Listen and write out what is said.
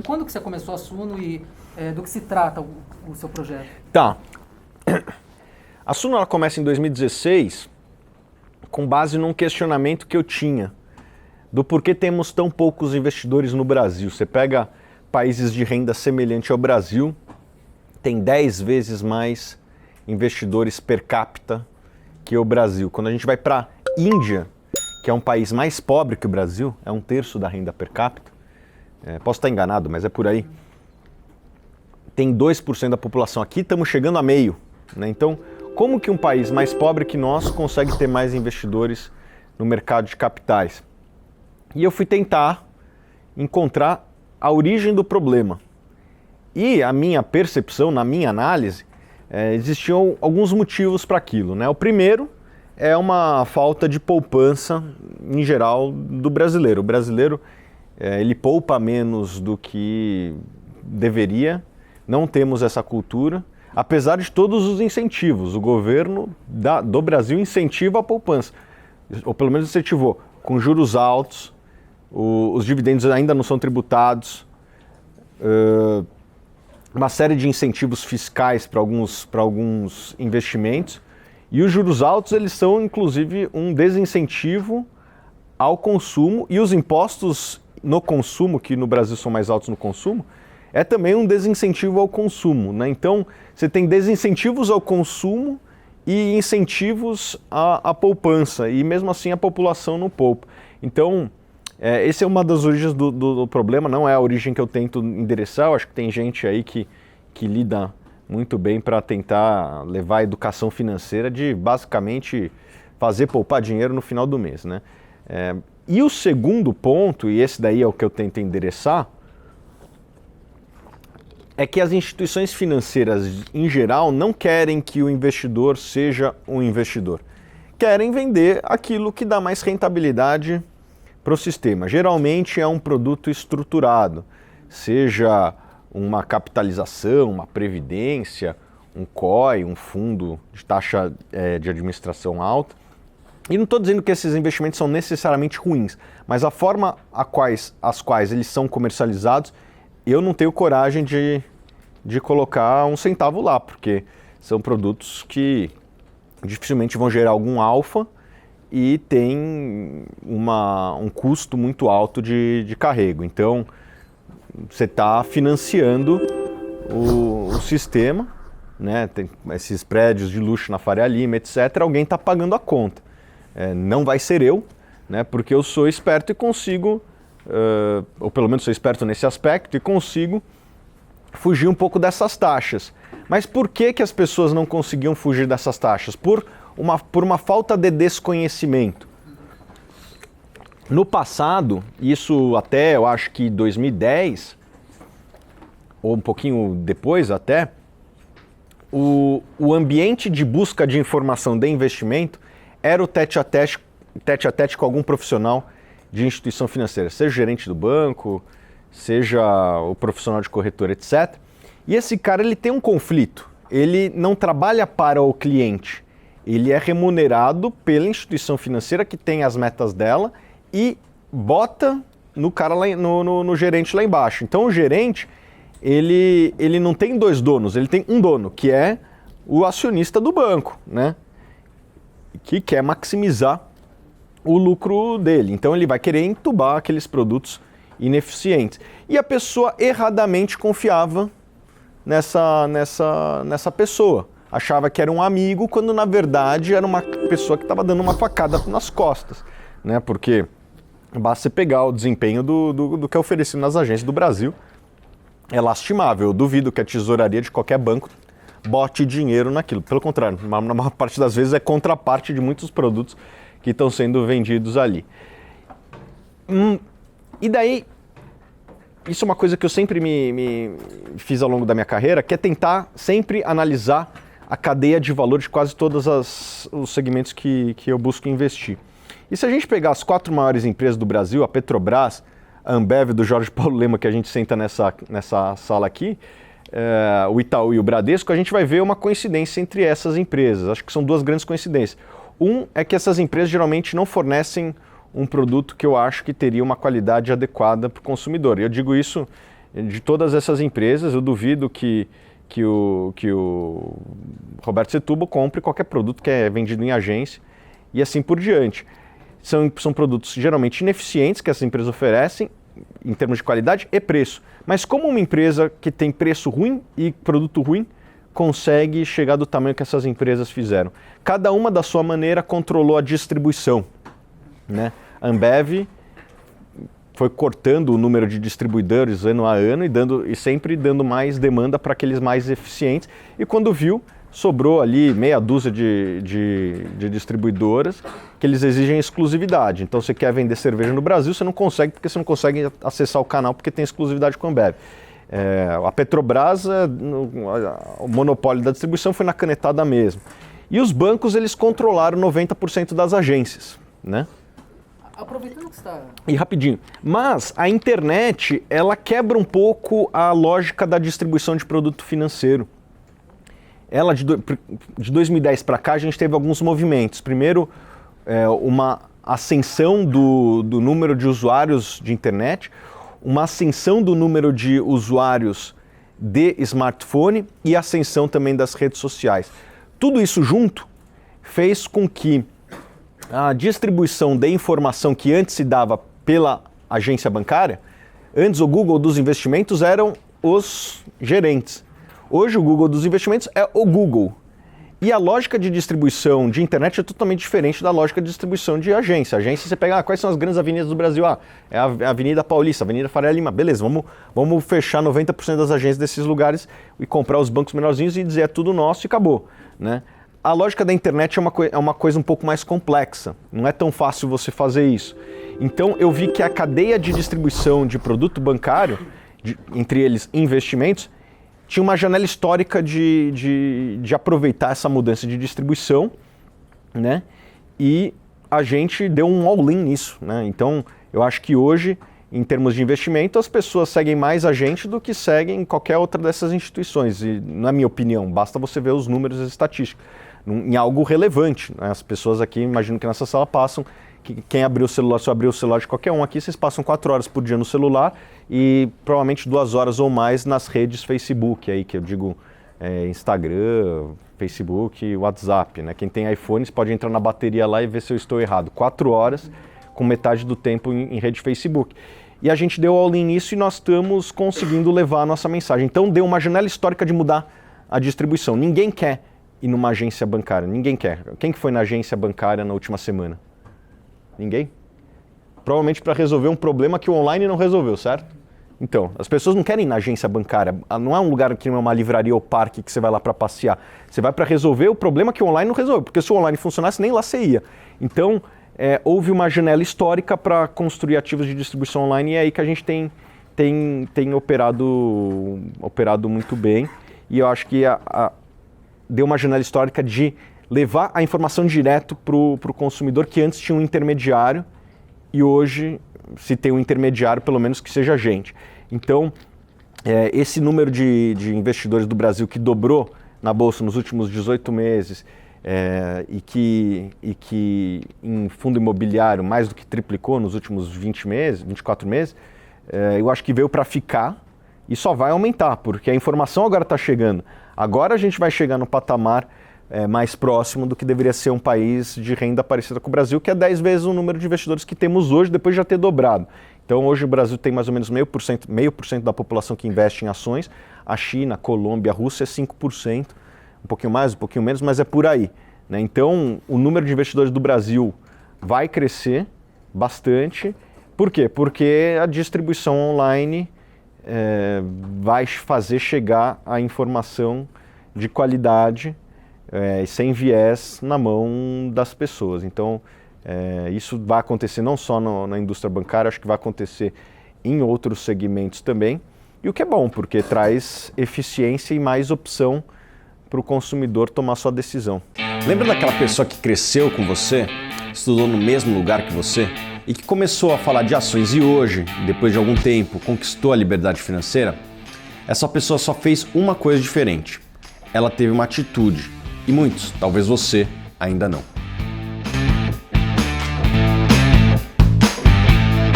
Quando que você começou a Suno e do que se trata o seu projeto? Tá. A Suno ela começa em 2016 com base num questionamento que eu tinha do porquê temos tão poucos investidores no Brasil. Você pega países de renda semelhante ao Brasil, tem 10 vezes mais investidores per capita que o Brasil. Quando a gente vai para a Índia, que é um país mais pobre que o Brasil, é 1/3 da renda per capita, posso estar enganado, mas é por aí, tem 2% da população. Aqui estamos chegando a meio, né? Então, como que um país mais pobre que nós consegue ter mais investidores no mercado de capitais? E eu fui tentar encontrar a origem do problema. E a minha percepção, na minha análise, existiam alguns motivos para aquilo, né? O primeiro é uma falta de poupança, em geral, do brasileiro. O brasileiro, ele poupa menos do que deveria, não temos essa cultura, apesar de todos os incentivos. O governo do Brasil incentiva a poupança, ou pelo menos incentivou, com juros altos, os dividendos ainda não são tributados, uma série de incentivos fiscais para alguns investimentos, e os juros altos eles são inclusive um desincentivo ao consumo, e os impostos no consumo, que no Brasil são mais altos no consumo, é também um desincentivo ao consumo, né? Então você tem desincentivos ao consumo e incentivos à poupança, e mesmo assim a população não poupa. Então essa é uma das origens do problema, não é a origem que eu tento endereçar. Eu acho que tem gente aí que lida muito bem para tentar levar a educação financeira de basicamente fazer poupar dinheiro no final do mês, né? E o segundo ponto, e esse daí é o que eu tento endereçar, é que as instituições financeiras em geral não querem que o investidor seja um investidor. Querem vender aquilo que dá mais rentabilidade para o sistema. Geralmente é um produto estruturado, seja uma capitalização, uma previdência, um COI, um fundo de taxa de administração alta. E não estou dizendo que esses investimentos são necessariamente ruins, mas a forma as quais eles são comercializados, eu não tenho coragem de colocar um centavo lá, porque são produtos que dificilmente vão gerar algum alfa e tem um custo muito alto de carrego. Então, você está financiando o sistema, né? Tem esses prédios de luxo na Faria Lima, etc. Alguém está pagando a conta. Não vai ser eu, né? Porque eu sou esperto e consigo, ou pelo menos sou esperto nesse aspecto, e consigo fugir um pouco dessas taxas. Mas por que as pessoas não conseguiam fugir dessas taxas? Por uma falta de desconhecimento. No passado, isso até eu acho que 2010, ou um pouquinho depois até, o ambiente de busca de informação de investimento era o tete a tete com algum profissional de instituição financeira, seja o gerente do banco, seja o profissional de corretora, etc. E esse cara ele tem um conflito, ele não trabalha para o cliente, ele é remunerado pela instituição financeira que tem as metas dela e bota no cara lá, no gerente lá embaixo. Então o gerente, ele não tem dois donos, ele tem um dono, que é o acionista do banco, né? Que quer maximizar o lucro dele. Então ele vai querer entubar aqueles produtos ineficientes. E a pessoa erradamente confiava nessa pessoa. Achava que era um amigo, quando na verdade era uma pessoa que estava dando uma facada nas costas, né? Porque basta você pegar o desempenho do que é oferecido nas agências do Brasil, é lastimável. Eu duvido que a tesouraria de qualquer banco bote dinheiro naquilo. Pelo contrário, na maior parte das vezes é contraparte de muitos produtos que estão sendo vendidos ali. E daí, isso é uma coisa que eu sempre me fiz ao longo da minha carreira, que é tentar sempre analisar a cadeia de valor de quase todos os segmentos que eu busco investir. E se a gente pegar as 4 maiores empresas do Brasil, a Petrobras, a Ambev do Jorge Paulo Lema, que a gente senta nessa sala aqui, o Itaú e o Bradesco, a gente vai ver uma coincidência entre essas empresas. Acho que são 2 grandes coincidências. Um é que essas empresas geralmente não fornecem um produto que eu acho que teria uma qualidade adequada para o consumidor. E eu digo isso de todas essas empresas, eu duvido que o Roberto Setúbal compre qualquer produto que é vendido em agência e assim por diante. São produtos geralmente ineficientes que essas empresas oferecem em termos de qualidade e preço. Mas como uma empresa que tem preço ruim e produto ruim consegue chegar do tamanho que essas empresas fizeram? Cada uma da sua maneira controlou a distribuição, né? A Ambev foi cortando o número de distribuidores ano a ano e sempre dando mais demanda para aqueles mais eficientes. E quando viu, sobrou ali meia dúzia de distribuidoras que eles exigem exclusividade. Então, você quer vender cerveja no Brasil, você não consegue, porque você não consegue acessar o canal porque tem exclusividade com a Ambev. A Petrobras, o monopólio da distribuição foi na canetada mesmo. E os bancos, eles controlaram 90% das agências, né? Aproveitando que você está... E rapidinho, mas a internet, ela quebra um pouco a lógica da distribuição de produto financeiro. Ela, de 2010 para cá, a gente teve alguns movimentos. Primeiro, uma ascensão do número de usuários de internet, uma ascensão do número de usuários de smartphone e ascensão também das redes sociais. Tudo isso junto fez com que a distribuição de informação que antes se dava pela agência bancária, antes o Google dos investimentos eram os gerentes. Hoje o Google dos investimentos é o Google. E a lógica de distribuição de internet é totalmente diferente da lógica de distribuição de agência. Agência, você pega, quais são as grandes avenidas do Brasil? É a Avenida Paulista, Avenida Faria Lima. Beleza, vamos fechar 90% das agências desses lugares e comprar os bancos menorzinhos e dizer é tudo nosso e acabou, né? A lógica da internet é uma coisa um pouco mais complexa. Não é tão fácil você fazer isso. Então eu vi que a cadeia de distribuição de produto bancário, entre eles investimentos, tinha uma janela histórica de aproveitar essa mudança de distribuição, né? E a gente deu um all-in nisso, né? Então, eu acho que hoje, em termos de investimento, as pessoas seguem mais a gente do que seguem qualquer outra dessas instituições. E, na minha opinião, basta você ver os números e as estatísticas. Em algo relevante, né? As pessoas aqui, imagino que nessa sala passam, quem abriu o celular, se eu abrir o celular de qualquer um aqui, vocês passam 4 horas por dia no celular e provavelmente 2 horas ou mais nas redes Facebook, aí que eu digo Instagram, Facebook, WhatsApp, né? Quem tem iPhones pode entrar na bateria lá e ver se eu estou errado. 4 horas com metade do tempo em rede Facebook. E a gente deu all-in nisso e nós estamos conseguindo levar a nossa mensagem. Então deu uma janela histórica de mudar a distribuição. Ninguém quer ir numa agência bancária, ninguém quer. Quem que foi na agência bancária na última semana? Ninguém? Provavelmente para resolver um problema que o online não resolveu, certo? Então, as pessoas não querem ir na agência bancária, não é um lugar que não é uma livraria ou parque que você vai lá para passear. Você vai para resolver o problema que o online não resolve, porque se o online funcionasse, nem lá você ia. Então, houve uma janela histórica para construir ativos de distribuição online e é aí que a gente tem operado muito bem. E eu acho que deu uma janela histórica de levar a informação direto para o consumidor, que antes tinha um intermediário e hoje se tem um intermediário, pelo menos que seja a gente. Então, esse número de investidores do Brasil que dobrou na Bolsa nos últimos 18 meses e que em fundo imobiliário mais do que triplicou nos últimos 24 meses, eu acho que veio para ficar e só vai aumentar, porque a informação agora está chegando. Agora a gente vai chegar no patamar mais próximo do que deveria ser um país de renda parecida com o Brasil, que é 10 vezes o número de investidores que temos hoje, depois de já ter dobrado. Então hoje o Brasil tem mais ou menos 0,5% da população que investe em ações, a China, a Colômbia, a Rússia é 5%, um pouquinho mais, um pouquinho menos, mas é por aí, né? Então o número de investidores do Brasil vai crescer bastante. Por quê? Porque a distribuição online vai fazer chegar a informação de qualidade sem viés na mão das pessoas. Então, isso vai acontecer não só na indústria bancária, acho que vai acontecer em outros segmentos também. E o que é bom, porque traz eficiência e mais opção para o consumidor tomar sua decisão. Lembra daquela pessoa que cresceu com você, estudou no mesmo lugar que você e que começou a falar de ações e hoje, depois de algum tempo, conquistou a liberdade financeira? Essa pessoa só fez uma coisa diferente. Ela teve uma atitude. E muitos, talvez você, ainda não.